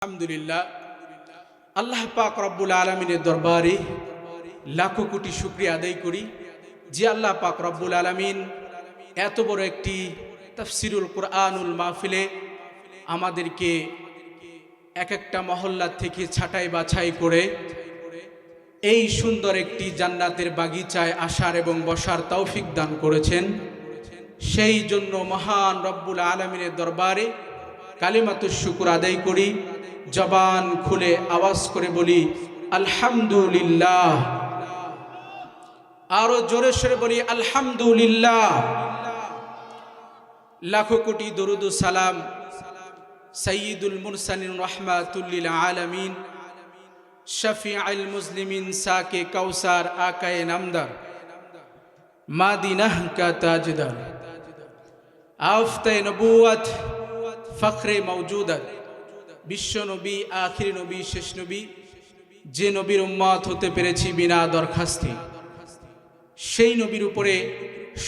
আলহামদুলিল্লাহ, আল্লাহ পাক রব্বুল আলমিনের দরবারে লাখো কোটি শুকরিয়া আদায় করি যে আল্লাহ পাক রব্বুল আলমিন এত বড় একটি তাফসিরুল কুরআনুল মাহফিলে আমাদেরকে এক একটা মহল্লা থেকে ছাঁটাই বাছাই করে এই সুন্দর একটি জান্নাতের বাগিচায় আসার এবং বসার তৌফিক দান করেছেন। সেই জন্য মহান রব্বুল আলমিনের দরবারে কালিমাতুশ শুকর আদায় করি, জবান খুলে আওয়াজ করে বলি আলহামদুলিল্লাহ। আরো জোরে সরে বলি আলহামদুলিল্লাহ। লাখো কোটি দরুদ ও সালাম সাইয়্যিদুল মুরসালিন রাহমাতুল লিল আলামিন শফিউল মুসলিমিন সাকে কাউসার আকায়ে নামদার মাদিনাহ কা তাজদার আফতায়ে নবুয়ত ফখরে মওজুদাত বিশ্ব নবী, আখির নবী, শেষ নবী, যে নবীর উম্মত হতে পেরেছি বিনা দরখাস্তে, সেই নবীর উপরে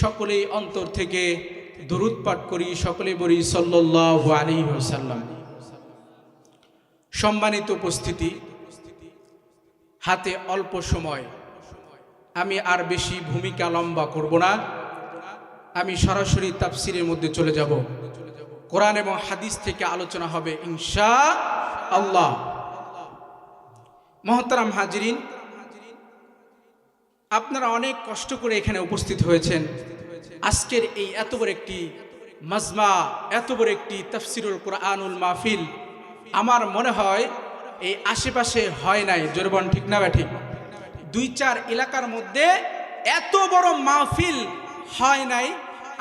সকলেই অন্তর থেকে দরুদ পাঠ করি, সকলে বলি সাল্লাল্লাহু আলাইহি ওয়াসাল্লাম। সম্মানিত উপস্থিতি, হাতে অল্প সময়, আমি আর বেশি ভূমিকা লম্বা করব না, আমি সরাসরি তাফসিরের মধ্যে চলে যাব। কোরআন এবং হাদিস থেকে আলোচনা হবে ইনশাআল্লাহ। মহতারাম হাজিরিন, আপনারা অনেক কষ্ট করে এখানে উপস্থিত হয়েছেন। আজকের এই এত বড় একটি মাজমা, এত বড় একটি তাফসিরুল কুরআনুল মাহফিল আমার মনে হয় এই আশেপাশে হয় নাই। জোরবন ঠিক না ঠিক? 2-4 এলাকার মধ্যে এত বড় মাহফিল হয় নাই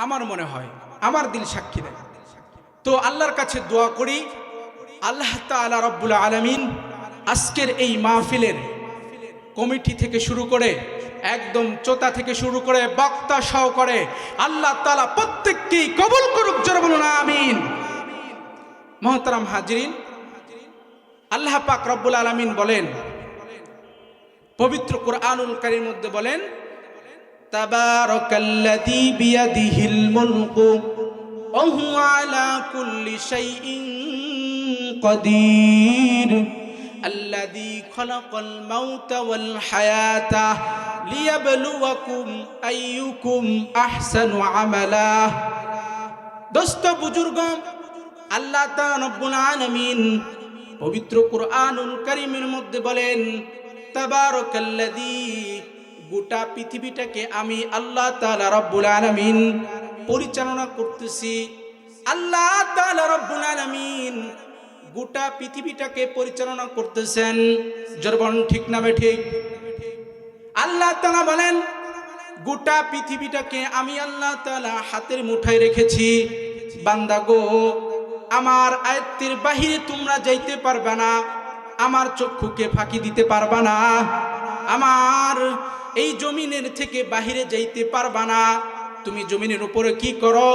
আমার মনে হয়, আমার দিল সাক্ষী দেয়। তো আল্লাহর কাছে দোয়া করি, আল্লাহ তাআলা রব্বুল আলামিন আজকের এই মাহফিলের কমিটি থেকে শুরু করে একদম চোতা থেকে শুরু করে বক্তা সহ করে আল্লাহ তাআলা প্রত্যেককেই কবুল করুক। জোরে বলুন আমিন। মুহতারাম হাজিরিন, আল্লাহ পাক রব্বুল আলামিন বলেন পবিত্র কুরআনুল কারীমের মধ্যে বলেন, তাবারাকাল্লাযী বিয়াদিহিল মুলকু ওয়া হুয়া আলা কুল্লি শাইইন কাদির আল্লাযী খালাকাল মাউতা ওয়াল হায়াতা লিয়াবলুয়াকুম আইয়ুকুম আহসানু আমালা। দোস্ত বুজুর্গ, আল্লাহ তাআলা রব্বুল আলামিন পবিত্র কুরআনুল কারীমের মধ্যে বলেন তাবারাকাল্লাযী, গোটা পৃথিবীটাকে আমি আল্লাহ তাআলা রব্বুল আলামিন পরিচালনা করতেছি। আল্লাহ তাআলা রব্বুল আলামিন গোটা পৃথিবীটাকে পরিচালনা করতেছেন। জরবন ঠিক না ঠিক? আল্লাহ তাআলা বলেন গোটা পৃথিবীটাকে আমি আল্লাহ তাআলা হাতের মুঠায় রেখেছি। বান্দা গো, আমার আয়াতের বাহিরে তোমরা যাইতে পারবে না, আমার চক্ষুকে ফাঁকি দিতে পারবে না, আমার এই জমিনের থেকে বাহিরে যাইতে পারবে না। তুমি জমিনের উপরে কি করো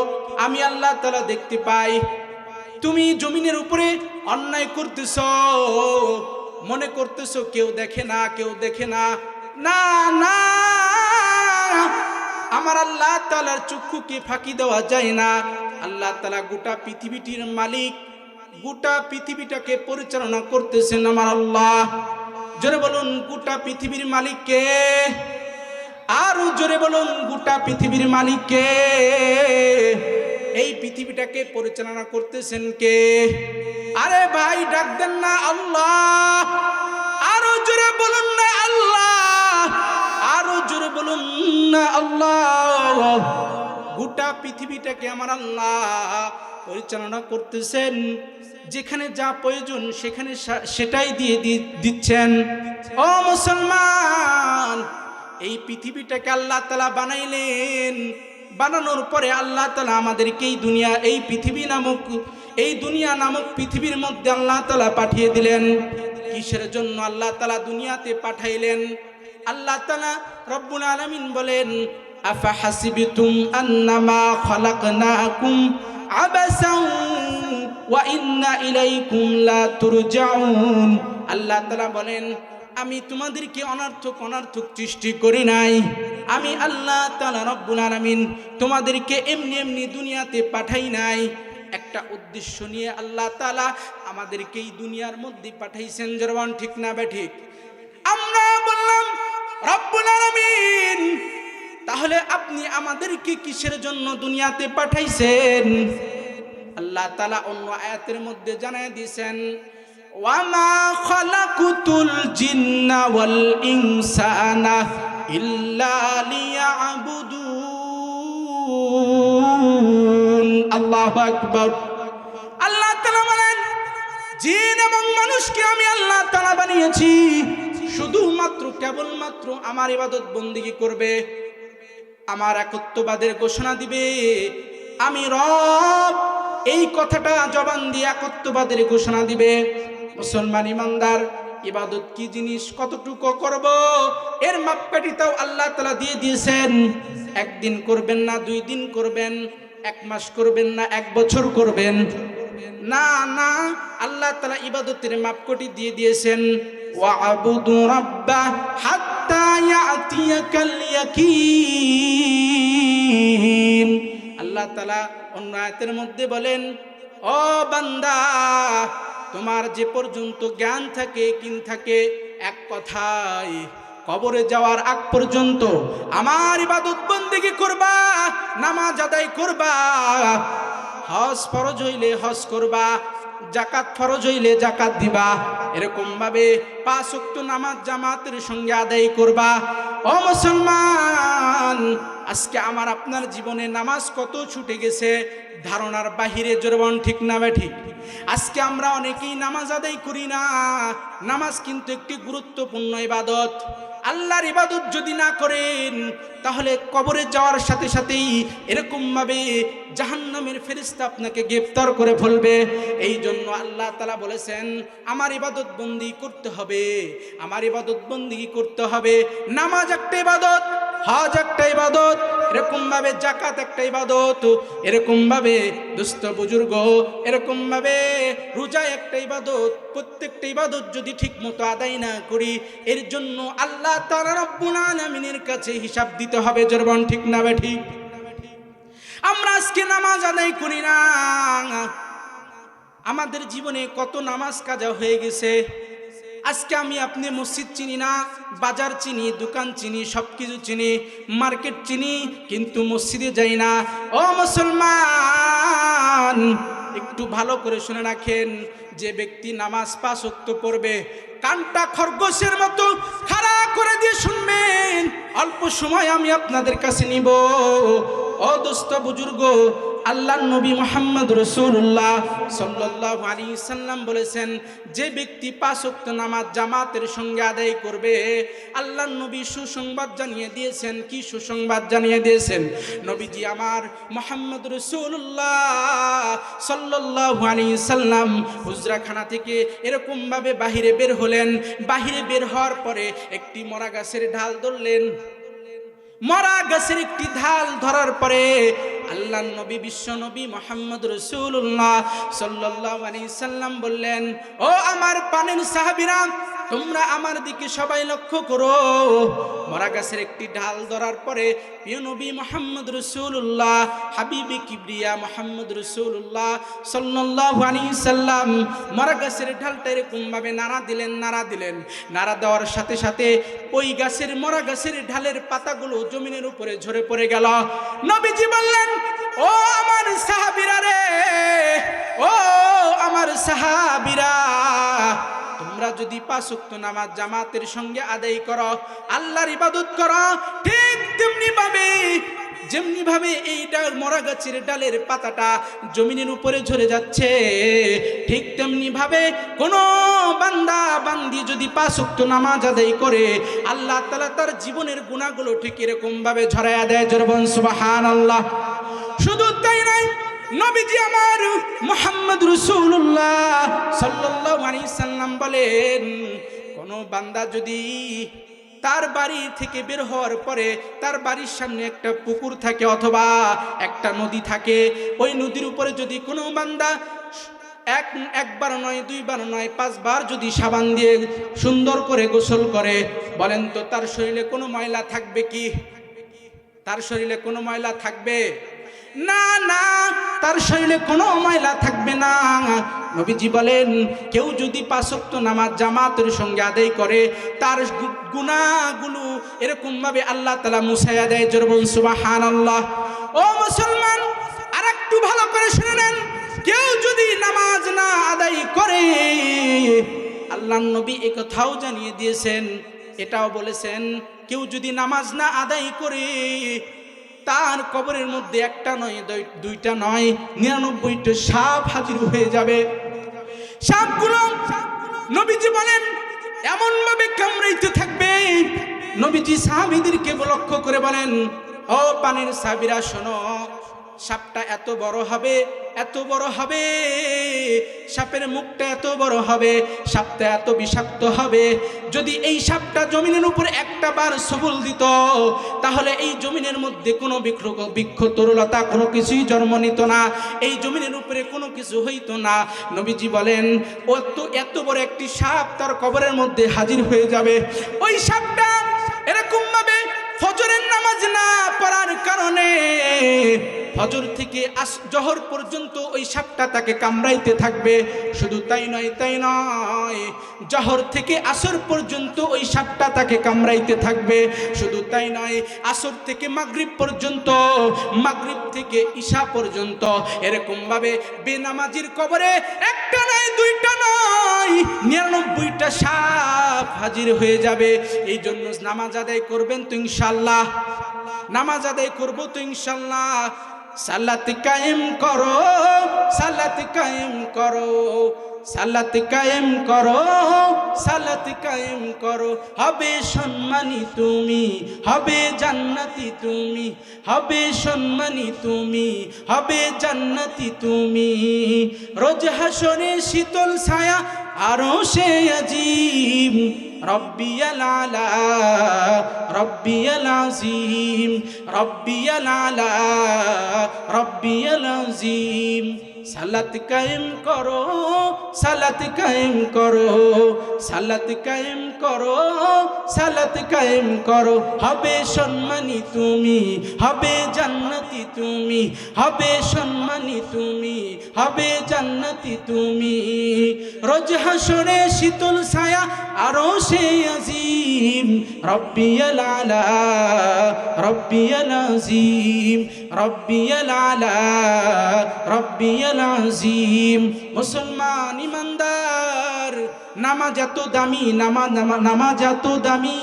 আমি আল্লাহ তাআলা দেখতে পাই। তুমি জমিনের উপরে অন্যায় করতেছ, মনে করতেছ কেউ দেখে না, কেউ দেখে না। না না, আমার আল্লাহ তাআলার চক্ষুকে ফাঁকি দেওয়া যায় না। আল্লাহ তাআলা গোটা পৃথিবীটির মালিক, গোটা পৃথিবীটাকে পরিচালনা করতেছেন আমার আল্লাহ। জোরে বলুন গোটা পৃথিবীর মালিক কে? আরো জোরে বলুন গোটা পৃথিবীর মালিক কে? এই পৃথিবীটাকে পরিচালনা করতেছেন কে? আরে ভাই ডাক দেন না আল্লাহ। আরো জোরে বলুন না আল্লাহ। আরো জোরে বলুন না আল্লাহ। গোটা পৃথিবীটাকে আমার আল্লাহ পরিচালনা করতেছেন। যেখানে যা প্রয়োজন সেখানে সেটাই দিয়ে দিচ্ছেন। ও মুসলমান, এই পৃথিবীটাকে আল্লাহ তাআলা বানাইলেন। বানানোর পরে আল্লাহ তাআলা আমাদেরকে এই পৃথিবী নামক এই দুনিয়া নামক পৃথিবীর মধ্যে আল্লাহ তাআলা পাঠিয়ে দিলেন। কিসের জন্য আল্লাহ তাআলা দুনিয়াতে পাঠাইলেন? আল্লাহ তাআলা রব্বুল আলামিন বলেন, আফা হাসিবতুম আন্নামা খালাকনাকুম আবাসান ওয়া ইন্না ইলাইকুম লা তুরজাউন। আল্লাহ তাআলা বলেন, আমি তোমাদেরকে অনর্থক সৃষ্টি করি নাই। আমি আল্লাহ তাআলা রব্বুল আলামিন তোমাদেরকে এমনি এমনি দুনিয়াতে পাঠাই নাই। একটা উদ্দেশ্য নিয়ে আল্লাহ তাআলা আমাদেরকে এই দুনিয়ার মধ্যে পাঠাইছেন। জরবান ঠিক না বেঠিক? আমরা বললাম রব্বুল আলামিন, তাহলে আপনি আমাদেরকে কিসের জন্য দুনিয়াতে পাঠাইছেন? আল্লাহ তাআলা অন্য আয়াতের মধ্যে জানায় দিয়েছেন, ওয়ামা খালাকুতুল জিন্না ওয়াল ইনসানা ইল্লা লিয়াবুদুন। আল্লাহু আকবার। আল্লাহ তাআলা বলেন, জিন এবং মানুষকে আমি আল্লাহ তাআলা বানিয়েছি শুধুমাত্র কেবলমাত্র আমার ইবাদত বন্দেগী করবে, আমার একত্ববাদের ঘোষণা দিবে, আমি রব এই কথাটা জবান দিয়ে একত্ববাদের ঘোষণা দিবে। মুসলমান ইমানদার, ইবাদত কি জিনিস, কতটুকু করব, এর মাপকাঠিটাও আল্লাহ তাআলা দিয়ে দিয়েছেন। একদিন করবেন না 2 দিন করবেন, 1 মাস করবেন না 1 বছর করবেন, না না, আল্লাহ তাআলা ইবাদতের মাপকাঠি দিয়ে দিয়েছেন। ওয়া'বুদু রাব্বা হাত্তা ইয়াতিয়াকাল ইয়াকিন। আল্লাহ তাআলা অন্য আয়াতের মধ্যে বলেন, ও বান্দা, তোমার যে পর্যন্ত জ্ঞান থাকে, কিন থাকে, এক কথায় কবরে যাওয়ার আগ পর্যন্ত আমার ইবাদত বন্দেগী করবা, নামাজ আদায় করবা, হজ ফরজ হইলে হজ করবা, যাকাত ফরজ হইলে যাকাত দিবা, এরকম ভাবে 5 ওয়াক্ত নামাজ জামাতের সঙ্গে আদায় করবা। ও মুসলমান, আজকে আমার আপনার জীবনে নামাজ কত ছুটে গেছে ধারণার বাহিরে। জোরবান ঠিক না ঠিক? আজকে আমরা অনেকেই নামাজ আদায় করি না। নামাজ কিন্তু একটি গুরুত্বপূর্ণ ইবাদত। আল্লাহর ইবাদত যদি না করেন, তাহলে কবরে যাওয়ার সাথে সাথেই এরকম ভাবে জাহান্নামের ফেরেশতা আপনাকে গ্রেফতার করে ফেলবে। এই জন্য আল্লাহ তাআলা বলেছেন, আমার ইবাদত বন্দি করতে হবে, আমার ইবাদত বন্দি করতে হবে। নামাজ একটা ইবাদত, হজ একটা ইবাদত, এরকম ভাবে যাকাত একটা ইবাদত, এরকম ভাবে দুস্থ বুজুর্গ, এরকম ভাবে রোজা একটা ইবাদত। প্রত্যেকটা ইবাদত যদি ঠিক মতো আদায় না করি, এর জন্য আল্লাহ তাআলা রব্বুল আলামিনের কাছে হিসাব দিতে হবে। জরবান ঠিক না ঠিক? আমরা আজকে নামাজ আদায় করি না। আমাদের জীবনে কত নামাজ কাজা হয়ে গেছে। আজকে আমি আপনি মসজিদ চিনি না, বাজার চিনি, দোকান চিনি, সবকিছু চিনি, মার্কেট চিনি, কিন্তু মসজিদে যাই না। ও মুসলমান, একটু ভালো করে শুনে রাখেন, যে ব্যক্তি নামাজ 5 ওয়াক্ত পড়বে, কানটা খরগোশের মতো খাড়া করে দিয়ে শুনবেন। অল্প সময় আমি আপনাদের কাছে নিব। ও দোস্ত বুজুর্গ, আল্লাহর নবী মুহাম্মদ রাসূলুল্লাহ সাল্লাল্লাহু আলাইহি সাল্লাম বলেছেন, যে ব্যক্তি 5 ওয়াক্ত নামাজ জামাতের সঙ্গে আদায় করবে, আল্লাহর নবী সুসংবাদ জানিয়ে দিয়েছেন। কি সুসংবাদ জানিয়ে দিয়েছেন? নবীজি আমার মুহাম্মদ রাসূলুল্লাহ সাল্লাল্লাহু আলাইহি সাল্লাম হুজরাখানা থেকে এরকম ভাবে বাহিরে বের হলেন। বাহিরে বের হওয়ার পরে একটি মরা গাছের ঢাল ধরলেন। মরা গাছের একটি ঢাল ধরার পরে আল্লাহর নবী, বিশ্ব নবী মুহাম্মদ রাসূলুল্লাহ সাল্লাল্লাহু আলাইহি সাল্লাম বললেন, ও আমার পানের সাহাবীরা, তোমরা আমার দিকে সবাই লক্ষ্য করো। মরা গাছের একটি ঢাল ধরার পরে প্রিয় নবী মুহাম্মদ রাসূলুল্লাহ, হাবিবে কিবরিয়া মুহাম্মদ রাসূলুল্লাহ সাল্লাল্লাহু আলাইহি সাল্লাম মরা গাছের ঢালটা এরকম ভাবে নাড়া দিলেন। নাড়া দেওয়ার সাথে সাথে ওই গাছের, মরা গাছের ঢালের পাতাগুলো জমিনের উপরে ঝরে পড়ে গেল। নবীজি বললেন, ও আমার সাহাবীরা রে, ও আমার সাহাবীরা, তোমরা যদি 5 ওয়াক্ত নামাজ জামাতের সঙ্গে আদায় করো, আল্লাহর ইবাদত করো, ঠিক তেমনি ভাবে, যেমনি ভাবে এই মরা গাছের ডালের পাতাটা জমিনের উপরে ঝরে যাচ্ছে, ঠিক তেমনি ভাবে কোনো বান্দা বান্দি যদি 5 ওয়াক্ত নামাজ আদায় করে, আল্লাহ তাআলা তার জীবনের গুনাহগুলো ঠিক এরকম ভাবে ঝরাইয়া দেয়। জোরে বলুন সুবহানাল্লাহ। শুধু তাই নয়, নবীজি আমার মুহাম্মদ রাসূলুল্লাহ সাল্লাল্লাহু আলাইহি সাল্লাম বলেন, কোন বান্দা যদি তার বাড়ি থেকে বের হওয়ার পরে তার বাড়ির সামনে একটা পুকুর থাকে অথবা একটা নদী থাকে, ওই নদীর উপরে যদি কোনো বান্দা একবার নয়, 2 বার নয়, 5 বার যদি সাবান দিয়ে সুন্দর করে গোসল করে, বলেন তো তার শরীরে কোনো ময়লা থাকবে কি? তার শরীরে কোনো ময়লা থাকবে? না না, তার শরীরে কোনো ময়লা থাকবে না। নবীজি বলেন কেউ যদি 5 ওয়াক্ত নামাজ জামাতের সঙ্গে আদায় করে তার গুনাহগুলো এরকম ভাবে আল্লাহ তাআলা মুছাইয়া দেয়। জোরে বলুন সুবহানাল্লাহ। ও মুসলমান, আর একটু ভালো করে শুনে নেন, কেউ যদি নামাজ না আদায় করে, আল্লাহর নবী এই কথাও জানিয়ে দিয়েছেন, এটাও বলেছেন, কেউ যদি নামাজ না আদায় করে তার কবরের মধ্যে একটা নয় দুইটা নয় 99টা সাপ হাজির হয়ে যাবে। সাপগুলো নবীজি বলেন এমন ভাবে কামড়াইতে থাকবে। নবীজি সাহাবীদেরকে লক্ষ্য করে বলেন, ও পানির সাহাবীরা শোনো, সাপটা এত বড় হবে, এত বড় হবে, সাপের মুখটা এত বড় হবে, সাপটা এত বিষাক্ত হবে। যদি এই সাপটা জমিনের উপরে একটা বার সবল দিত, তাহলে এই জমিনের মধ্যে কোনো বৃক্ষ তরুলতা কোনো কিছুই জন্ম নিত না, এই জমিনের উপরে কোনো কিছু হইতো না। নবীজি বলেন ও তো এত বড় একটি সাপ তার কবরের মধ্যে হাজির হয়ে যাবে। ওই সাপটা এরকম ভাবে ফজরের নামাজ না পড়ার কারণে ফজর থেকে জোহর পর্যন্ত ওই সাপটা তাকে কামড়াইতে থাকবে। শুধু তাই নয়, জোহর থেকে আসর পর্যন্ত ওই সাপটা তাকে কামড়াইতে থাকবে। শুধু তাই নয়, আসর থেকে মাগরিব পর্যন্ত, মাগরিব থেকে ঈশা পর্যন্ত এরকম ভাবে বেনামাজির কবরে একটা নয় দুইটা নয় 99টা সাপ হাজির হয়ে যাবে। এই জন্য নামাজ আদায় করবেন তো ইনশাআল্লাহ, নামাজ আদায় করবো তো ইনশাআল্লাহ। সালাত কায়েম করো, সালাত কায়েম করো, সালাত কায়েম করো, সালাত কায়েম করো, হবে সম্মানী তুমি, হবে জান্নাতি তুমি, হবে সম্মানী তুমি, হবে জান্নাতি তুমি। রোজ হাসরে শীতল ছায়া আরশে আজিম, রব্বিয়াল আলা, রব্বিয়াল আযীম, রব্বিয়াল আলা, রব্বিয়াল আযীম। সালাত কায়েম করো, সালাত কায়েম করো, সালাত কায়েম করো, সালাত কায়েম করো, হবে সম্মানী তুমি, হবে জান্নাতি তুমি, হবে সম্মানী তুমি, হবে জান্নাতি তুমি। রোজ হাসরে শীতল ছায়া আরশে আজিম, রব্বিয়াল আলা, রব্বিয়াল আযীম, রব্বিয়াল আলা, রব্বিয়াল আযীম। মুসলমান ইমানদার, নামাজ এত দামি, নামাজ এত দামি,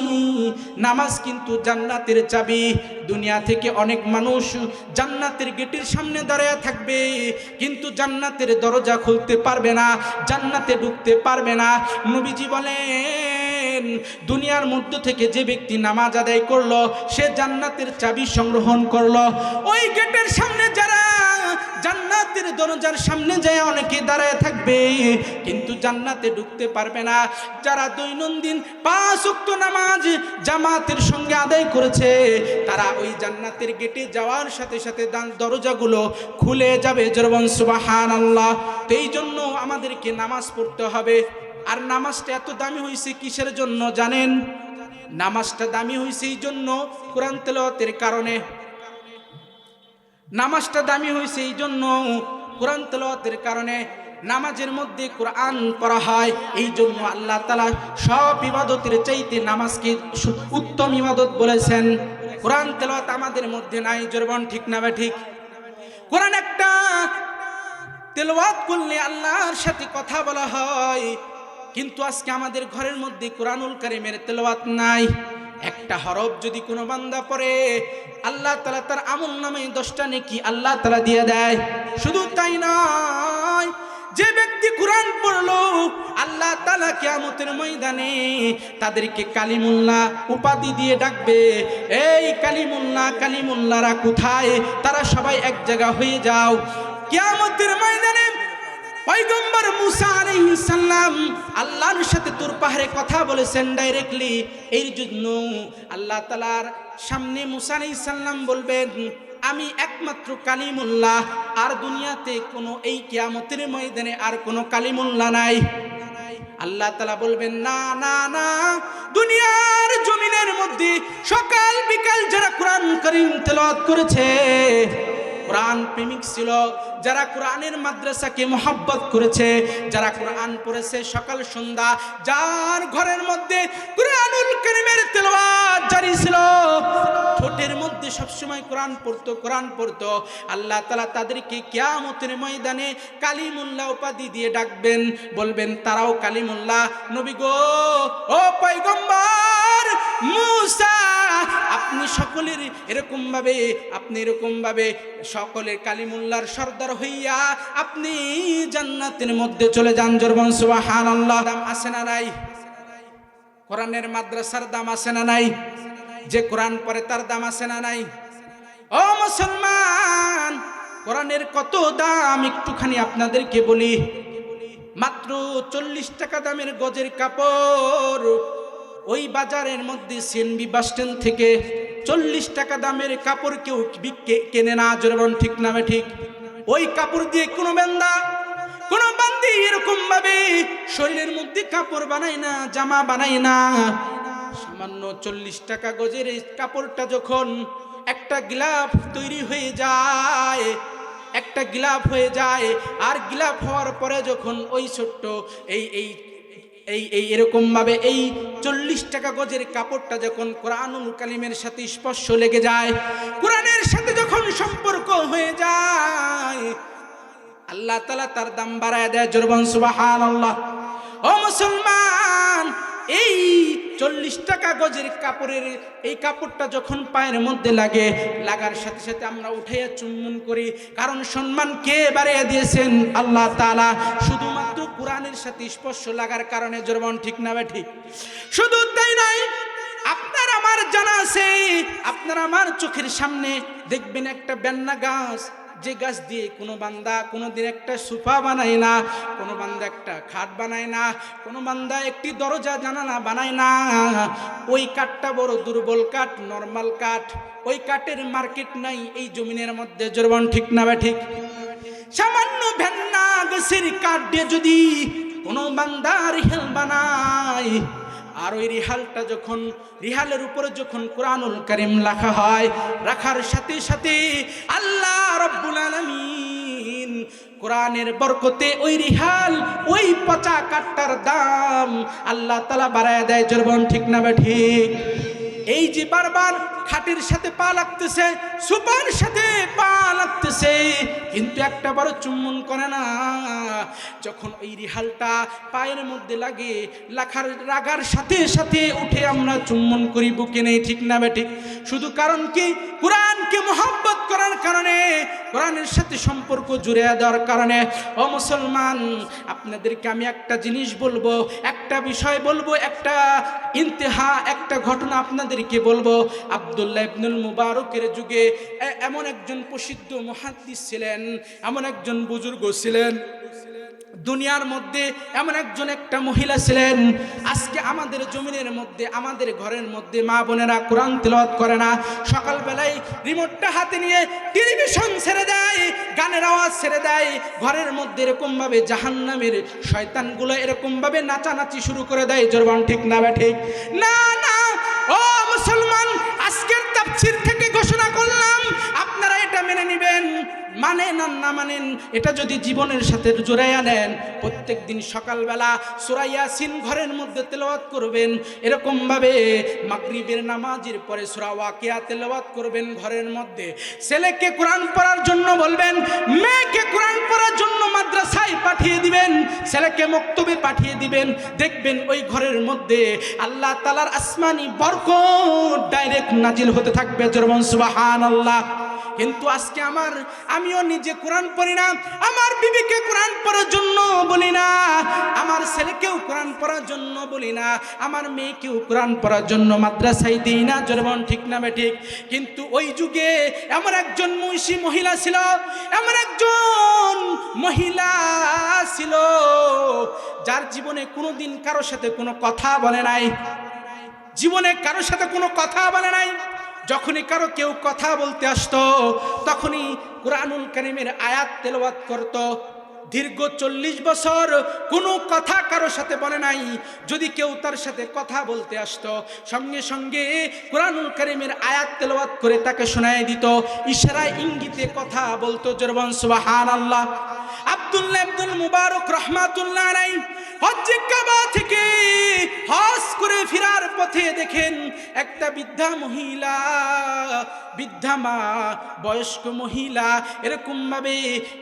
নামাজ কিন্তু জান্নাতের চাবি। দুনিয়া থেকে অনেক মানুষ জান্নাতের গেটের সামনে দাঁড়ায় থাকবে, কিন্তু জান্নাতের দরজা খুলতে পারবে না, জান্নাতে ঢুকতে পারবে না। নবীজি বলেন দুনিয়ার মধ্য থেকে যে ব্যক্তি নামাজ আদায় করলো, সে জান্নাতের চাবি সংগ্রহণ করলো। ওই গেটের সামনে যারা জান্নাতের দরজার সামনে যায় অনেকে দাঁড়ায় থাকবে, কিন্তু জান্নাতে ঢুকতে পারবে না। যারা দৈনন্দিন 5 ওয়াক্ত নামাজ জামাতের সঙ্গে আদায় করেছে, তারা ওই জান্নাতের গেটে যাওয়ার সাথে সাথে দরজাগুলো খুলে যাবে। জোরবন সুবহানাল্লাহ। তো এই জন্য আমাদেরকে নামাজ পড়তে হবে। আর নামাজটা এত দামি হয়েছে কিসের জন্য জানেন? নামাজটা দামি হয়েছে এই জন্য কোরআন তেলাওয়াতের কারণে। নামাজটা দামি হয়েছে এই জন্য কোরআন তেলাওয়াতের কারণে। নামাজের মধ্যে কোরআন পড়া হয়, এই জন্য আল্লাহ তাআলা সব ইবাদতের চাইতে নামাজকে উত্তম ইবাদত বলেছেন। কোরআন তেলাওয়াত আমাদের মধ্যে নাই, জোরবন ঠিক না ঠিক? কোরআন একটা তেলাওয়াত করলে আল্লাহর সাথে কথা বলা হয়, কিন্তু আজকে আমাদের ঘরের মধ্যে কোরআনুল কারীমের তেলাওয়াত নাই। একটা হরফ যদি কোনো বান্দা পড়ে, আল্লাহ তাআলা তার আমল নামে 10টা নেকি আল্লাহ তাআলা দিয়ে দেয়। শুধু তাই নয়, যে ব্যক্তি কোরআন পড়লো, আল্লাহ তাআলা কিয়ামতের ময়দানে তাদেরকে কালিমুল্লাহ উপাধি দিয়ে ডাকবে। এই কালিমুল্লাহ, কালিমুল্লাহরা কোথায়? তারা সবাই এক জায়গা হয়ে যাও। কিয়ামতের ময়দানে পয়গম্বর মুসা আলাইহিস সালাম আল্লাহর সাথে তুর পাহাড়ে কথা বলেছেন ডাইরেক্টলি। এই জন্য আল্লাহ তাআলার সামনে মুসা আলাইহিস সালাম বলবেন, আমি একমাত্র কালিমুল্লাহ, আর দুনিয়াতে কোনো এই কিয়ামতের ময়দানে আর কোনো কালিমুল্লাহ নাই। আল্লাহ তাআলা বলবেন, না না না, দুনিয়ার জমিনের মধ্যে সকাল বিকাল যারা কোরআন কারীম তেলাওয়াত করেছে, কোরআন প্রেমিক ছিল, যারা কোরআনের মাদ্রাসাকে মহব্বত করেছে, যারা কোরআন পড়েছে সকাল সন্ধ্যা, যার ঘরের মধ্যে কোরআনুল কারীমের তেলাওয়াত জারি ছিল, ঠোঁটের মধ্যে সবসময় কোরআন পড়তো, আল্লাহ তাআলা তাদেরকে কিয়ামতের ময়দানে কালিমুল্লাহ উপাধি দিয়ে ডাকবেন, বলবেন তারাও কালিমুল্লাহ। নবী গো, ও পয়গম্বর মুসা, আপনি সকলের এরকম ভাবে সকলের কালিমুল্লাহর সর্দার হইয়া আপনি জান্নাতের মধ্যে চলে যান। জোরবন সুবহানাল্লাহ। দাম আছে না নাই? কোরআনের মাদ্রাসার দাম আছে না নাই? যে কোরআন পড়ে তার দাম আছে না নাই? ও মুসলমান, কোরআনের কত দাম একটুখানি আপনাদেরকে বলি। মাত্র 40 টাকা দামের গজের কাপড় ওই বাজারের মধ্যে সিএনবি বাস স্ট্যান্ড থেকে 40 টাকা দামের কাপড় কেউ কেনে না। জোরবন ঠিক না ঠিক? ওই কাপড় দিয়ে কোনো বান্দি এরকম ভাবে শরীরের মধ্যে কাপড় বানায় না, জামা বানায় না। সামান্য 40 টাকা গজের এই কাপড়টা যখন একটা গিলাফ তৈরি হয়ে যায়, আর গিলাফ হওয়ার পরে যখন ওই ছোট্ট এই এরকম ভাবে এই 40 টাকা গজের কাপড়টা যখন কোরআনুল কারীমের সাথে স্পর্শ লেগে যায়, কোরআনের সাথে যখন সম্পর্ক হয়ে যায়, আল্লাহ তাআলা তার দাম বাড়ায় দেয়। জোরবন সুবহানাল্লাহ। ও মুসলমান, এই 40 টাকা গজের কাপড়ের এই কাপড়টা যখন পায়ের মধ্যে লাগার সাথে সাথে আমরা উঠাইয়া চুম্বন করি, কারণ সম্মান কে বাড়িয়ে দিয়েছেন? আল্লাহ তাআলা। শুধুমাত্র কোরআনের সাথে স্পর্শ লাগার কারণে। জোরবন ঠিক না ঠিক? শুধু তাই নয়, আপনার আমার জানা আছে, আপনার আমার চোখের সামনে দেখবেন একটা বেন্না গাছ, যে গাছ দিয়ে কোনো বান্দা কোনোদিন একটা সোফা বানায় না, কোনো বান্দা একটা খাট বানায় না, কোনো বান্দা একটি দরজা জানালা বানায় না। ওই কাঠটা বড় দুর্বল কাঠ, নরমাল কাঠ, ওই কাঠের মার্কেট নাই এই জমিনের মধ্যে। জোরবন ঠিক না ঠিক? সামান্য ভেন্না গাছের কাঠ দিয়ে যদি কোনো বান্দা রিহাল বানায়, আর ওই রিহালের উপরে যখন কোরআনুল কারীম লেখা হয়, রাখার সাথে সাথে আল্লাহ রাব্বুল আলামিন কোরআনের বরকতে ওই রিহাল, ওই পচা কাঠটার দাম আল্লাহ তাআলা বাড়ায় দেয়। জোরবন ঠিক না ঠিক? এই যে বারবার খাটের সাথে পা লাগতেছে, সোফার সাথে পা লাগতেছে, কিন্তু একটা বড় চুম্বন করে না। যখন ওই রিহালটা পায়ের মধ্যে লাগার সাথে সাথে উঠে আমরা চুম্বন করি, বুকে নেই। ঠিক না ঠিক? শুধু কারণ কি? কোরআনকে মহব্বত করার কারণে, কোরআনের সাথে সম্পর্ক জুড়ে দেওয়ার কারণে। ও মুসলমান, আপনাদেরকে আমি একটা জিনিস বলবো, একটা বিষয় বলবো, একটা ঘটনা আপনাদেরকে বলবো। আব্দুল্লাহ ইবনুল মুবারকের যুগে এমন একজন প্রসিদ্ধ মুহাদ্দিস ছিলেন, এমন একজন বুজুর্গ ছিলেন, দুনিয়ার মধ্যে এমন একটা মহিলা ছিলেন। আজকে আমাদের জমিনের মধ্যে, আমাদের ঘরের মধ্যে মা বোনেরা কোরআন তেলাওয়াত করে না। সকালবেলায় রিমোটটা হাতে নিয়ে টেলিভিশন ছেড়ে দেয়, গানের আওয়াজ ছেড়ে দেয়, ঘরের মধ্যে এরকমভাবে জাহান্নামের শয়তানগুলো এরকমভাবে নাচানাচি শুরু করে দেয়। জোরবান ঠিক না ঠিক? না না, ও মুসলমান, আজকের তাফসীর থেকে ঘোষণা করলাম, আপনারা এটা মেনে নেবেন। মানেন আর না মানেন, এটা যদি জীবনের সাথে জোড়াইয়া নেন, প্রত্যেক দিন সকালবেলা সূরা ইয়াসিন ঘরের মধ্যে তেলাওয়াত করবেন। এরকম ভাবে মাগরিবের নামাজের পরে সূরা ওয়াকিয়া তেলাওয়াত করবেন ঘরের মধ্যে। ছেলেকে কোরআন পড়ার জন্য বলবেন, মেয়েকে কোরআন পড়ার জন্য মাদ্রাসায় পাঠিয়ে দিবেন, ছেলেকে মক্তবে পাঠিয়ে দিবেন। দেখবেন ওই ঘরের মধ্যে আল্লাহ তাআলার আসমানি বরকত ডাইরেক্ট নাজিল হতে থাকবে। জোরবন সুবহানাল্লাহ। কিন্তু আজকে আমিও নিজে কোরআন পড়ি না, আমার বিবিকে কোরআন পড়ার জন্য বলি না, আমার ছেলেকেও কোরআন পড়ার জন্য বলি না, আমার মেয়েকেও কোরআন পড়ার জন্য মাদ্রাসায় দিই না। জোরবন ঠিক না ঠিক? কিন্তু ওই যুগে এমন একজন মহিষী মহিলা ছিল, এমন একজন মহিলা ছিল যার জীবনে কোনোদিন কারোর সাথে কোনো কথা বলে নাই, জীবনে কারোর সাথে কোনো কথা বলে নাই। যখনই কেউ কথা বলতে আসতো, তখনই কোরআনুল কারীমের আয়াত তেলাওয়াত করত। দীর্ঘ 40 বছর কোনো কথা কারো সাথে বলে নাই। যদি কেউ তার সাথে কথা বলতে আসতো, সঙ্গে সঙ্গে কোরআনুল কারীমের আয়াত তেলাওয়াত করে তাকে শোনায় দিত, ইশারায় ইঙ্গিতে কথা বলতো। জোরবান সুবহানাল্লাহ। আব্দুল্লাহ ইবনুল মুবারক রাহমাতুল্লাহ আলাইহি হজ্জে কাবা থেকে হজ করে ফেরার পথে দেখেন একটা বৃদ্ধা মহিলা, বৃদ্ধা মা, বয়স্ক মহিলা এরকম ভাবে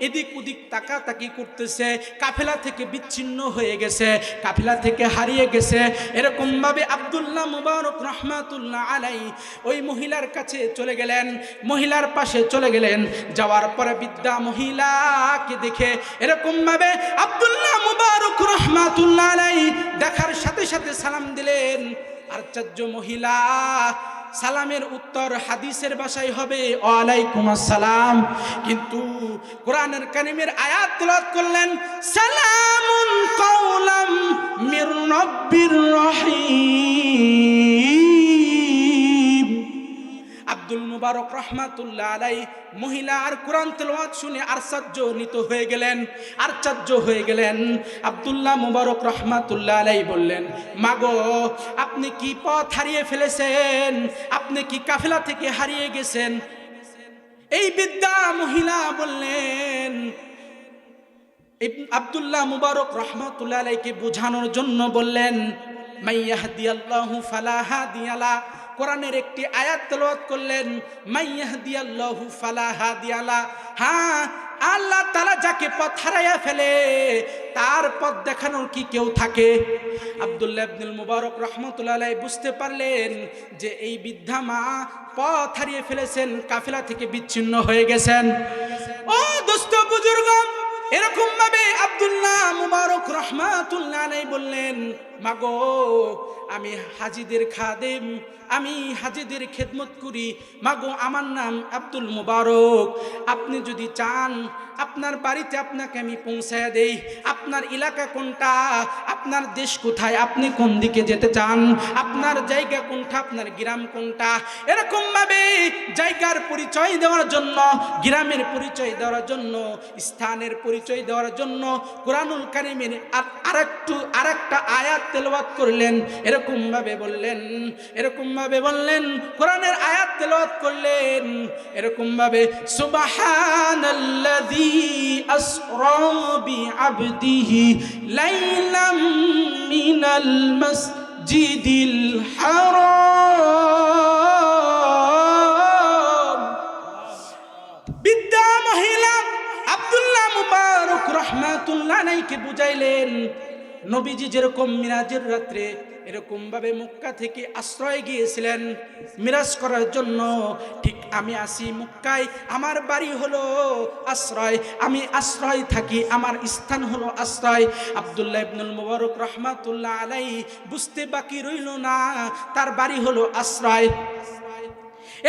এদিক ওদিক তাকাতাকি করতেছে। কাফেলা থেকে বিচ্ছিন্ন হয়ে গেছে, কাফেলা থেকে হারিয়ে গেছে। এরকম ভাবে আব্দুল্লাহ মুবারক রাহমাতুল্লাহ আলাইহি ওই মহিলার কাছে চলে গেলেন, মহিলার পাশে চলে গেলেন। যাওয়ার পরে বৃদ্ধা মহিলাকে দেখে এরকম ভাবে আব্দুল্লাহ মুবারক রাহমাতুল্লাহ আলাইহি দেখার সাথে সাথে সালাম দিলেন। আশ্চর্য মহিলা, সালামের উত্তর হাদিসের ভাষায় হবে ওয়ালাইকুম আসসালাম, কিন্তু কোরআনের কারীমের আয়াত তেলাওয়াত করলেন সালামুন কাওলাম মির রাব্বির রহিম। আব্দুল মুবারক রাহমাতুল্লাহ আলাইহি মহিলার কোরআন তেলাওয়াত শুনে আশ্চর্যজনিত হয়ে গেলেন, আশ্চর্য হয়ে গেলেন। আব্দুল্লাহ মুবারক রাহমাতুল্লাহ আলাইহি বললেন, মাগো আপনি কি পথ হারিয়ে ফেলেছেন? আপনি কি কাফেলা থেকে হারিয়ে গেছেন? এই বৃদ্ধা মহিলা বললেন, আব্দুল্লাহ মুবারক রাহমাতুল্লাহ আলাইহিকে বোঝানোর জন্য বললেন, মাইয়াহদিয়াল্লাহু ফালা হাদিয়া লা। কোরআনের একটি আয়াত তেলাওয়াত করলেন, মাইয়াহদিয়াল্লাহু ফালা হাদিয়া লা। হ্যাঁ, আল্লাহ তাআলা যাকে পথ হারাইয়া ফেলে তার পথ দেখানোর কি কেউ থাকে? আব্দুল্লাহ ইবনুল মুবারক রাহমাতুল্লাহ আলাইহি বুঝতে পারলেন যে এই বৃদ্ধা মা পথ হারিয়ে ফেলেছেন, কাফেলা থেকে বিচ্ছিন্ন হয়ে গেছেন। ও দোস্ত বুজুর্গ, এরকম ভাবে আব্দুল্লাহ মুবারক রাহমাতুল্লাহ আলাইহি বললেন, মাগো আমি হাজীদের খাদেম, আমি হাজীদের খেদমত করি। মাগো আমার নাম আব্দুল মুবারক, আপনি যদি চান আপনার বাড়িতে আপনাকে আমি পৌঁছায়া দেই। আপনার এলাকা কোনটা? আপনার দেশ কোথায়? আপনি কোন দিকে যেতে চান? আপনার জায়গা কোনটা? আপনার গ্রাম কোনটা? এরকম ভাবে জায়গার পরিচয় দেওয়ার জন্য, গ্রামের পরিচয় দেওয়ার জন্য, স্থানের পরিচয় দেওয়ার জন্য কোরআনুল কারীমের আরেকটা আয়াত তেলাওয়াত করলেন। এরকম ভাবে বললেন, কোরআনের আয়াত তেলাওয়াত করলেন এরকম ভাবে, সুবহানাল্লাযী আসরা বিআবদিহি লাইলাম মিনাল মাসজিদিল হারাম। বিদ্যা মহিলা আব্দুল্লাহ মুবারক রাহমাতুল্লাহ আলাইহিকে বুঝাইলেন, নবীজি যেরকম মিরাজের রাত্রে এরকম ভাবে মক্কা থেকে আশ্রয় গিয়েছিলেন মিরাজ করার জন্য, ঠিক আমি আসি মক্কায়, আমার বাড়ি হলো আশ্রয়, আমি আশ্রয় থাকি, আমার স্থান হলো আশ্রয়। আব্দুল্লাহ ইবনুল মুবারক রাহমাতুল্লাহ আলাইহি বুঝতে বাকি রইল না, তার বাড়ি হলো আশ্রয়।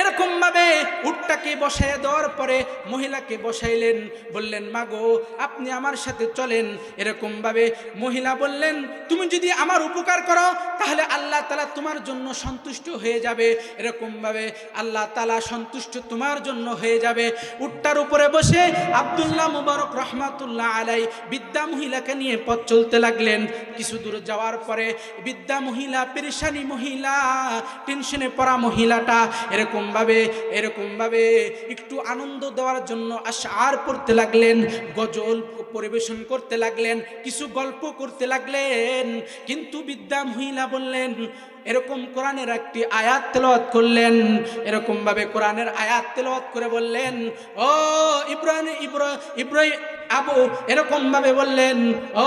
এরকম ভাবে উটটাকে বসায় দেওয়ার পরে মহিলাকে বসাইলেন, বললেন, মাগো আপনি আমার সাথে চলেন। এরকম ভাবে মহিলা বললেন, তুমি যদি আমার উপকার করো তাহলে আল্লাহ তাআলা তোমার জন্য সন্তুষ্ট হয়ে যাবে। এরকম ভাবে আল্লাহ তাআলা সন্তুষ্ট তোমার জন্য হয়ে যাবে। উটটার উপরে বসে আব্দুল্লাহ মুবারক রাহমাতুল্লাহ আলাইহি বৃদ্ধা মহিলাকে নিয়ে পথ চলতে লাগলেন। কিছু দূর যাওয়ার পরে বৃদ্ধা মহিলা, পেরেশানি মহিলা, টেনশনে পড়া মহিলাটা এরকম ভাবে একটু আনন্দ দেওয়ার জন্য আশআর পড়তে লাগলেন, গজল পরিবেশন করতে লাগলেন, কিছু গল্প করতে লাগলেন। কিন্তু বৃদ্ধা মহিলা বললেন, এরকম কোরআনের একটি আয়াত তেলাওয়াত করলেন। এরকম ভাবে কোরআনের আয়াত তেলাওয়াত করে বললেন, ও ইব্রাহিম আবু, এরকম ভাবে বললেন, ও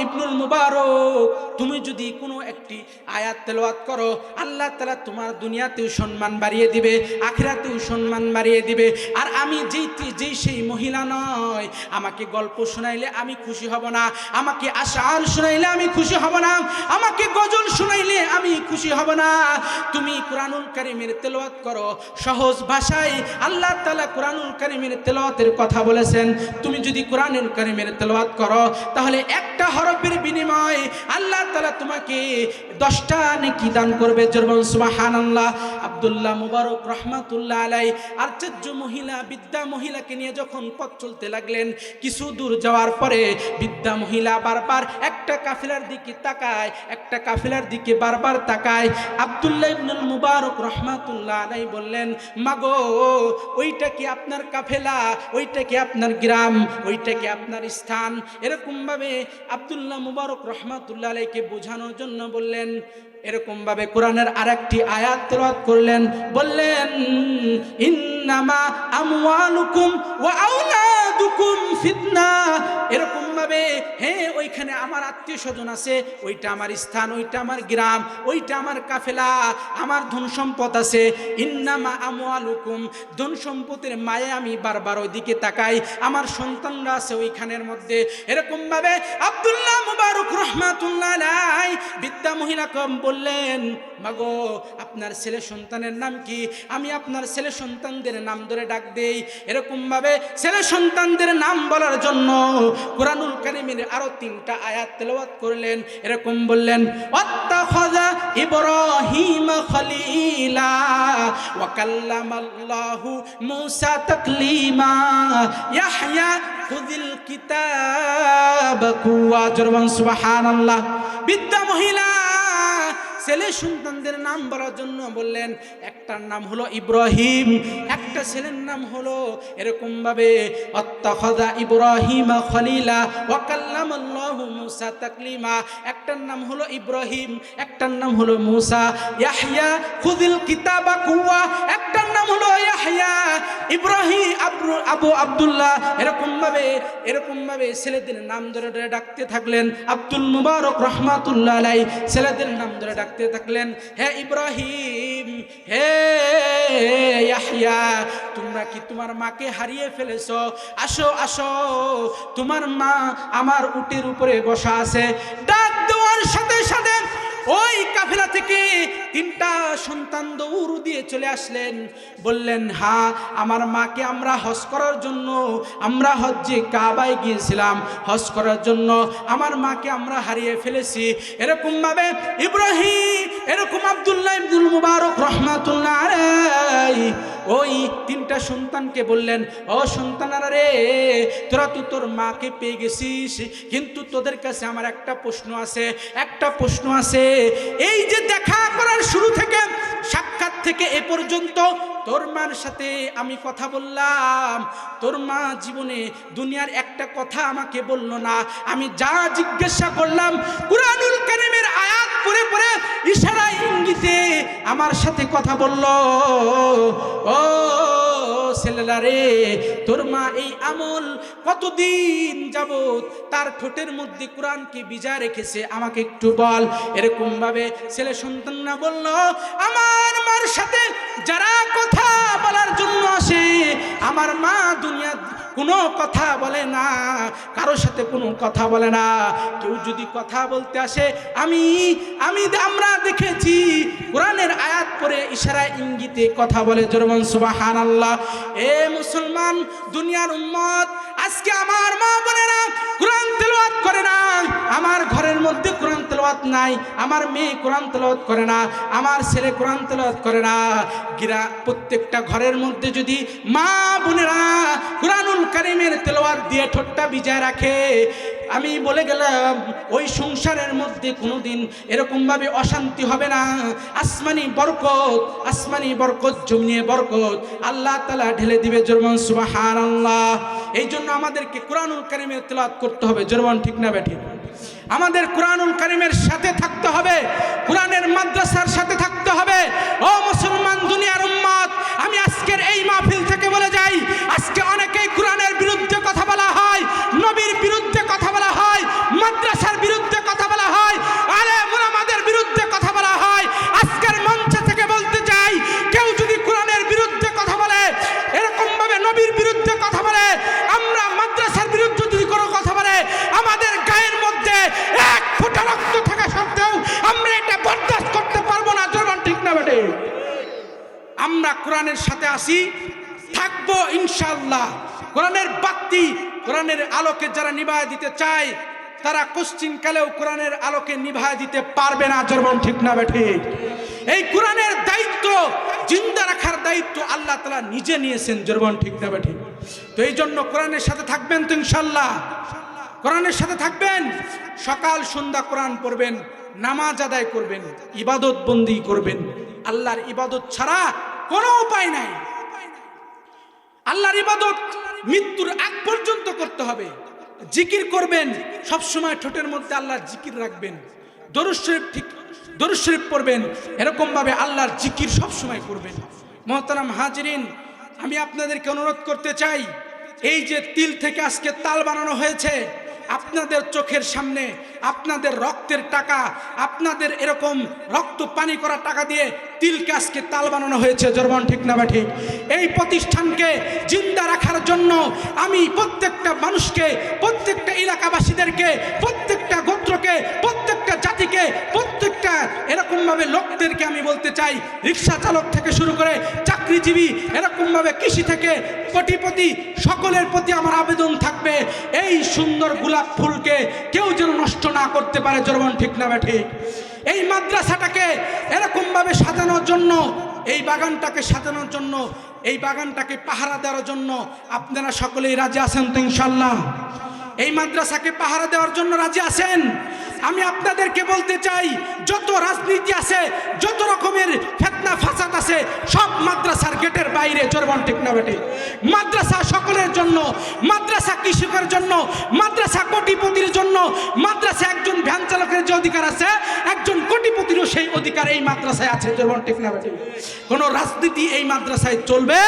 ইবনুল মুবারক, তুমি যদি কোনো একটি আয়াত তেলাওয়াত করো আল্লাহ তাআলা তোমার দুনিয়াতেও সম্মান বাড়িয়ে দিবে, আখিরাতেও সম্মান বাড়িয়ে দিবে। আর আমি যেই সেই মহিলা নয়, আমাকে গল্প শোনাইলে আমি খুশি হব না, আমাকে আশআর শোনাইলে আমি খুশি হব না, আমাকে গজল শোনাইলে আমি খুশি হব না। তুমি কোরআনুল কারীমের তেলাওয়াত করো, সহজ ভাষায় আল্লাহ তাআলা কোরআনুল কারীমের তেলাওয়াতের কথা বলেছেন। তুমি যদি কোরআনুল কারীমের তেলাওয়াত করো তাহলে একটা হরফের বিনিময়ে আল্লাহ তাআলা তোমাকে 10টা নেকি দান করবে। জোরে বলুন সুবহানাল্লাহ। আব্দুল্লাহ মুবারক রহমাতুল্লাহ আলাই আচার্য মহিলা বিদ্যা মহিলাকে নিয়ে যখন পথ চলতে লাগলেন, কিছু দূর যাওয়ার পরে বিদ্যা মহিলা বারবার একটা কাফেলার দিকে তাকায়, একটা কাফেলার দিকে বারবার তাকায়। আব্দুল্লাহ ইবনুল মুবারক রহমাতুল্লাহ আলাই বললেন, মাগো ওইটা কি আপনার কাফেলা, ওইটা কি আপনার গ্রাম, ওইটা কি আপনার স্থান? এরকম ভাবে আব্দুল্লাহ মুবারক রহমাতুল্লাহ আলাইকে বোঝানোর জন্য বললেন। এরকম ভাবে কোরআনের আরেকটি আয়াত তেলাওয়াত করলেন, বললেন ইন্নামা আমওয়ালুকুম ওয়া আওলাদুকুম ফিতনা। এরকম ভাবে হ্যাঁ ওইখানে আমার আত্মীয় স্বজন আছে, ওইটা আমার স্থান, ওইটা আমার গ্রাম, ওইটা আমার কাফেলা, আমার ধন সম্পদ আছে। ইন্নামা আমওয়ালুকুম, ধন সম্পদের মায়ে আমি বারবার ওইদিকে তাকাই, আমার সন্তানরা আছে ওইখানের মধ্যে। এরকম ভাবে আব্দুল্লাহ মুবারক রহমাতুল্লাহ আলাই বিদ্যা মহিলা কম বললেন, মাগো আপনার ছেলে সন্তানের নাম কি? আমি আপনার ছেলে সন্তানদের নাম ধরে ডাক দেই। এরকম ভাবে ছেলে সন্তানদের নাম বলার জন্য কুরআনুল কারীমের আরো 3টা আয়াত তেলাওয়াত করলেন। এরকম বললেন, ওয়াত্তাখাযা ইব্রাহিম খলিলা ওয়া কাল্লামাল্লাহু মূসা তাকলিমা ইয়াহইয়া খুযিল কিতাবা কুওয়া। জরমান সুবহানাল্লাহ। বিদ্যা মহিলা ছেলে সন্তানদের নাম বলার জন্য বললেন, একটার নাম হলো ইব্রাহিম, একটা ছেলের নাম হলো এরকম ভাবে আত্তাখাযা ইব্রাহিম খলিলা ওয়া কাল্লামাল্লাহু মূসা তাকলিমা। একটার নাম হলো ইব্রাহিম, একটার নাম হলো মূসা। ইয়াহইয়া খুযিল কিতাবা কুওয়া, একটার নাম হলো ইয়াহইয়া। ইব্রাহিম আবু আব্দুল্লাহ এরকম ভাবে ছেলেদের নাম ধরে ধরে ডাকতে থাকলেন। আব্দুল মুবারক রহমাতুল্লাহ আলাই ছেলেদের নাম ধরে ডাকতে থাকলেন, হে ইব্রাহিম, হে ইয়াহইয়া, তোমরা কি তোমার মাকে হারিয়ে ফেলেছো? আসো আসো, তোমার মা আমার উটের উপরে বসা আছে। ডাক দেওয়ার সাথে সাথে ওই কাফেলা থেকে 3টা সন্তান দৌড় দিয়ে চলে আসলেন। বললেন, হ্যাঁ আমার মাকে আমরা হজ করার জন্য, আমরা হজ্জে কাবায় গিয়েছিলাম হজ করার জন্য, আমার মাকে আমরা হারিয়ে ফেলেছি। এরকম ভাবে ইব্রাহিম, এরকম আব্দুল্লাহ ইবনুল মুবারক রহমাতুল্লাহ আলাইহি ওই 3টা সন্তানকে বললেন, ও সন্তানারা রে, তোরা তো তোর মাকে পেয়ে গেছিস, কিন্তু তোদের কাছে আমার একটা প্রশ্ন আছে। এই যে দেখা করার শুরু থেকে, সাক্ষাৎ থেকে এ পর্যন্ত তোর মার সাথে আমি কথা বললাম, তোর মা জীবনে দুনিয়ার একটা কথা আমাকে বললো না। আমি যা জিজ্ঞাসা করলাম কুরআনুল কারীমের আয়াত পড়ে পড়ে ইশারায় ইঙ্গিতে আমার সাথে কথা বলল। ও ছেলেরা রে, তোর মা এই আমল কতদিন যাবত তার ঠোঁটের মধ্যে কোরআনকে বিজা রেখেছে, আমাকে একটু বল। এরকম ভাবে ছেলে সন্তানরা বলল, আমার মার সাথে যারা কথা বলার জন্য আসে, আমার মা দুনিয়া কোনো কথা বলে না, কারোর সাথে কোনো কথা বলে না। কেউ যদি কথা বলতে আসে, আমরা দেখেছি কোরআনের আয়াত পড়ে ইশারায় ইঙ্গিতে কথা বলে। জোরমান সুবহানাল্লাহ। এ মুসলমান দুনিয়ার উম্মত, আজকে আমার মা বোনেরা কোরআন তেলাওয়াত করে না, আমার ঘরের মধ্যে কোরআন তেলাওয়াত নাই, আমার মেয়ে কোরআন তেলাওয়াত করে না, আমার ছেলে কোরআন তেলাওয়াত করে না। প্রত্যেকটা ঘরের মধ্যে যদি মা বোনেরা কোরআনুল কারীমের তেলাওয়াত দিয়ে ঠোঁটটা ভিজায় রাখে, আমি বলে গেলাম ওই সংসারের মধ্যে কোনোদিন এরকমভাবে অশান্তি হবে না। আসমানি বরকত জমিয়ে বরকত আল্লাহ তাআলা ঢেলে দিবে। জোরমান সুবহানাল্লাহ। এই জন্য আমাদেরকে কোরআনুল কারীমের তেলাওয়াত করতে হবে। জোরমান ঠিক না বেঠিক? আমাদের কোরআনুল কারীমের সাথে থাকতে হবে, কোরআনের মাদ্রাসার সাথে থাকতে হবে। ও মুসলমান দুনিয়ার উম্মত, আমি আজকের এই মাহফিল থেকে বলে যাই, আজকে অনেকেই কোরআনের বিরুদ্ধে কথা বলা হয়, নবীর বিরুদ্ধে কথা বলা হয়, মাদ্রাসার বিরুদ্ধে কথা বলা হয়, আলেম উলামাদের বিরুদ্ধে কথা বলা হয়। আজকের মঞ্চ থেকে বলতে চাই, কেউ যদি কোরআনের বিরুদ্ধে কথা বলে, এরকম ভাবে নবীর বিরুদ্ধে কথা বলে, আমরা মাদ্রাসার বিরুদ্ধে যদি কোনো কথা বলে, আমাদের গায়ের মধ্যে 1 ফোঁটা রক্ত থাকা সত্ত্বেও আমরা এটা বরদাস্ত করতে পারবো না। জোরমান ঠিক না বেটে? আমরা কোরআনের সাথে আসি, থাকবো ইনশাআল্লাহ। কোরআনের বাতি, কোরআনের আলোকে যারা নিভায় দিতে চায়, তারা কোশ্চিন কালেও কোরআনের আলোকে নিভায় দিতে পারবে না। জোরমান ঠিক না বেটে? এই কোরআনের দায়িত্ব জিন্দা রাখার দায়িত্ব আল্লাহ তাআলা নিজে নিয়েছেন। জোরবান ঠিক না ঠিক? তো এই জন্য কোরআনের সাথে থাকবেন তো ইনশাআল্লাহ, কোরআনের সাথে থাকবেন, সকাল সন্ধ্যা কোরআন পড়বেন, নামাজ আদায় করবেন, ইবাদত বন্দি করবেন। আল্লাহর ইবাদত ছাড়া কোনো উপায় নাই। আল্লাহর ইবাদত মৃত্যুর আগ পর্যন্ত করতে হবে। জিকির করবেন, সব সময় ঠোঁটের মধ্যে আল্লাহর জিকির রাখবেন। দরুদ শরীফ, ঠিক দরুদ শরীফ পড়বেন, এরকম ভাবে আল্লাহর জিকির সব সময় করবেন। মুহতারাম হাজিরিন, আমি আপনাদেরকে অনুরোধ করতে চাই, এই যে তিল থেকে আজকে তাল বানানো হয়েছে, আপনাদের চোখের সামনে আপনাদের রক্তের টাকা, আপনাদের এরকম রক্ত পানি করা টাকা দিয়ে তিলকে আজকে তাল বানানো হয়েছে। জরবান ঠিক না বা ঠিক? এই প্রতিষ্ঠানকে জিন্দা রাখার জন্য আমি প্রত্যেকটা মানুষকে, প্রত্যেকটা এলাকাবাসীদেরকে, প্রত্যেকটা গোত্রকে, প্রত্যেকটা জাতিকে, প্রত্যেকটা এরকমভাবে লোকদেরকে আমি বলতে চাই, রিক্সা চালক থেকে শুরু করে চাকরিজীবী, এরকমভাবে কৃষি থেকে কোটিপতি, সকলের প্রতি আমার আবেদন থাকবে, এই সুন্দর গোলাপ ফুলকে কেউ যেন নষ্ট না করতে পারে। জরবান ঠিক না বা ঠিক? এই মাদ্রাসাটাকে এরকমভাবে সাজানোর জন্য, এই বাগানটাকে সাজানোর জন্য, এই বাগানটাকে পাহারা দেওয়ার জন্য আপনারা সকলেই রাজি আছেন তো ইনশাআল্লাহ? এই মাদ্রাসাকে পাহারা দেওয়ার জন্য রাজি আছেন? আমি আপনাদেরকে বলতে চাই, যত রাজনীতি আছে, যত রকমের ফিতনা ফাসাদ আছে, সব মাদ্রাসার গেটের বাইরে। জোরবান ঠিক না বেটে? মাদ্রাসা সকলের জন্য, মাদ্রাসা কৃষকের জন্য, মাদ্রাসা কোটিপতির জন্য, মাদ্রাসা একজন ভ্যান চালকের যে অধিকার আছে, একজন কোটিপতিরও সেই অধিকার এই মাদ্রাসায় আছে। জোরবান ঠিক না বেটে? কোনো রাজনীতি এই মাদ্রাসায় চলবে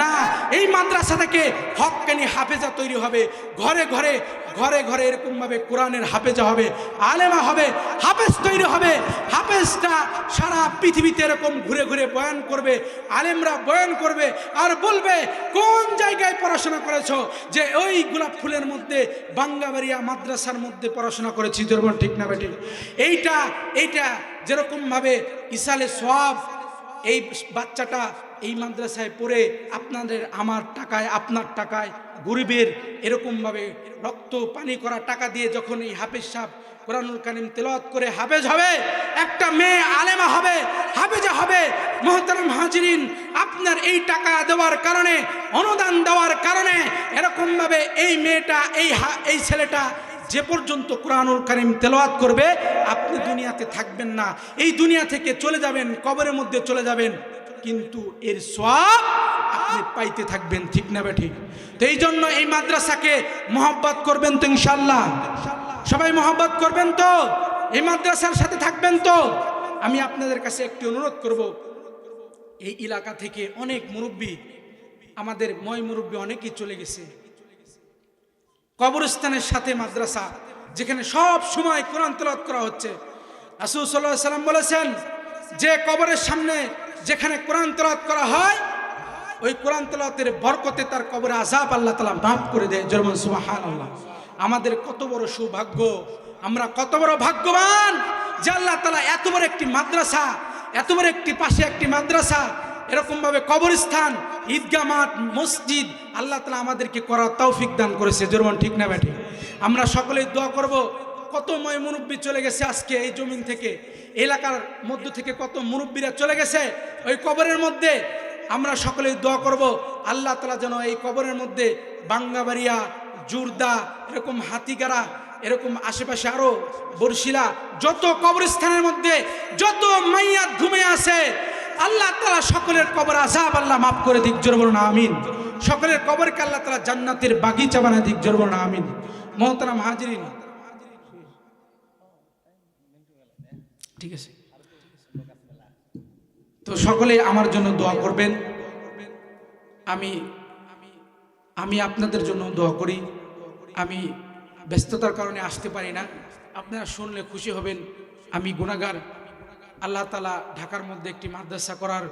না। এই মাদ্রাসা থেকে হক্কানি হাফেজা তৈরি হবে, ঘরে ঘরে ঘরে ঘরে এরকমভাবে কোরআনের হাফেজা হবে, আলেমা হবে, হাফেজ তৈরি হবে। হাফেজটা সারা পৃথিবীতে এরকম ঘুরে ঘুরে বয়ান করবে, আলেমরা বয়ান করবে আর বলবে কোন জায়গায় পড়াশোনা করেছো, যে ওই গোলাপ ফুলের মধ্যে বাঙ্গাবাড়িয়া মাদ্রাসার মধ্যে পড়াশোনা করেছি। জোরবান ঠিক না বেটি? এইটা যেরকমভাবে ইসালে সওয়াব, এই বাচ্চাটা এই মাদ্রাসায় পড়ে আপনাদের, আমার টাকায়, আপনার টাকায়, গরিবের এরকমভাবে রক্ত পানি করা টাকা দিয়ে যখন এই হাফেজ সাহেব কোরআনুল কারীম তেলাওয়াত করে হাফেজ হবে, একটা মেয়ে আলেমা হবে, হাফেজা হবে, মুহতারাম হাজিরিন, আপনার এই টাকা দেওয়ার কারণে, অনুদান দেওয়ার কারণে এরকমভাবে এই মেয়েটা, এই ছেলেটা যে পর্যন্ত কোরআনুল কারীম তেলাওয়াত করবে, আপনি দুনিয়াতে থাকবেন না, এই দুনিয়া থেকে চলে যাবেন, কবরের মধ্যে চলে যাবেন, কিন্তু এর সওয়াব আপনি পাইতে থাকবেন। ঠিক না ঠিক? তো এই জন্য এই মাদ্রাসাকে মহব্বত করবেন তো ইনশাআল্লাহ? সবাই মহব্বত করবেন তো? এই মাদ্রাসার সাথে থাকবেন তো? আমি আপনাদের কাছে একটি অনুরোধ করব, এই এলাকা থেকে অনেক মুরব্বী, আমাদের মুরব্বী অনেকেই চলে গেছে। কবরস্থানের সাথে মাদ্রাসা, যেখানে সব সময় কোরআন তেলাওয়াত করা হচ্ছে। রাসূল সাল্লাল্লাহু আলাইহি ওয়াসাল্লাম বলেছেন যে কবরের সামনে যেখানে কোরআন তেলাওয়াত করা হয়, ওই কোরআন তেলাওয়াতের বরকতে তার কবরে আযাব আল্লাহ তাআলা মাফ করে দেয়। জোরে সুবহানাল্লাহ। আমাদের কত বড় সৌভাগ্য, আমরা কত বড় ভাগ্যবান যে আল্লাহ তাআলা এত বড় একটি মাদ্রাসা, এত বড় একটি পাশে একটি মাদ্রাসা, এরকমভাবে কবরস্থান, ঈদগাহ মাঠ, মসজিদ আল্লাহ তাআলা আমাদেরকে করার তৌফিক দান করেছে। জোরে ঠিক না বেঠিক? আমরা সকলেই দোয়া করব। কত মুরব্বী চলে গেছে আজকে এই জমিন থেকে, এলাকার মধ্য থেকে কত মুরব্বীরা চলে গেছে ওই কবরের মধ্যে। আমরা সকলেই দোয়া করব আল্লাহ তাআলা যেন এই কবরের মধ্যে বাঙ্গাবাড়িয়া, জুরদা, এরকম হাতিগাড়া, এরকম আশেপাশে আরো বরশিলা, যত কবরস্থানের মধ্যে যত মাইয়াত ঘুমে আছে, আল্লাহ তাআলা সকলের কবর আযাব আল্লাহ মাফ করে দিক। জোরে বলুন আমিন। সকলের কবরকে আল্লাহ তাআলা জান্নাতের বাগিচা বানায় দিক। জোরে বলুন আমিন। মুহতারাম হাজিরিন, ঠিক আছে, তো সকলে আমার জন্য দোয়া করবেন। আমি আপনাদের জন্য দোয়া করি। আমি ব্যস্ততার কারণে আসতে পারি না, আপনারা শুনলে খুশি হবেন। আমি গুনাহগার। আল্লাহ তাআলা ঢাকার মধ্যে একটি মাদ্রাসা করার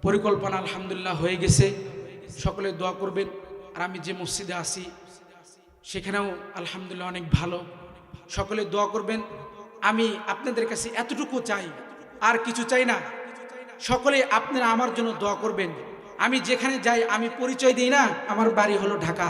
পরিকল্পনা আলহামদুলিল্লাহ হয়ে গেছে। সকলে দোয়া করবেন। আর আমি যে মসজিদে আছি সেখানেও আলহামদুলিল্লাহ অনেক ভালো। সকলে দোয়া করবেন। আমি আপনাদের কাছে এতটুকু চাই, আর কিছু চাই না। সকলে আপনারা আমার জন্য দোয়া করবেন। আমি যেখানে যাই, আমি পরিচয় দিই না, আমার বাড়ি হলো ঢাকা।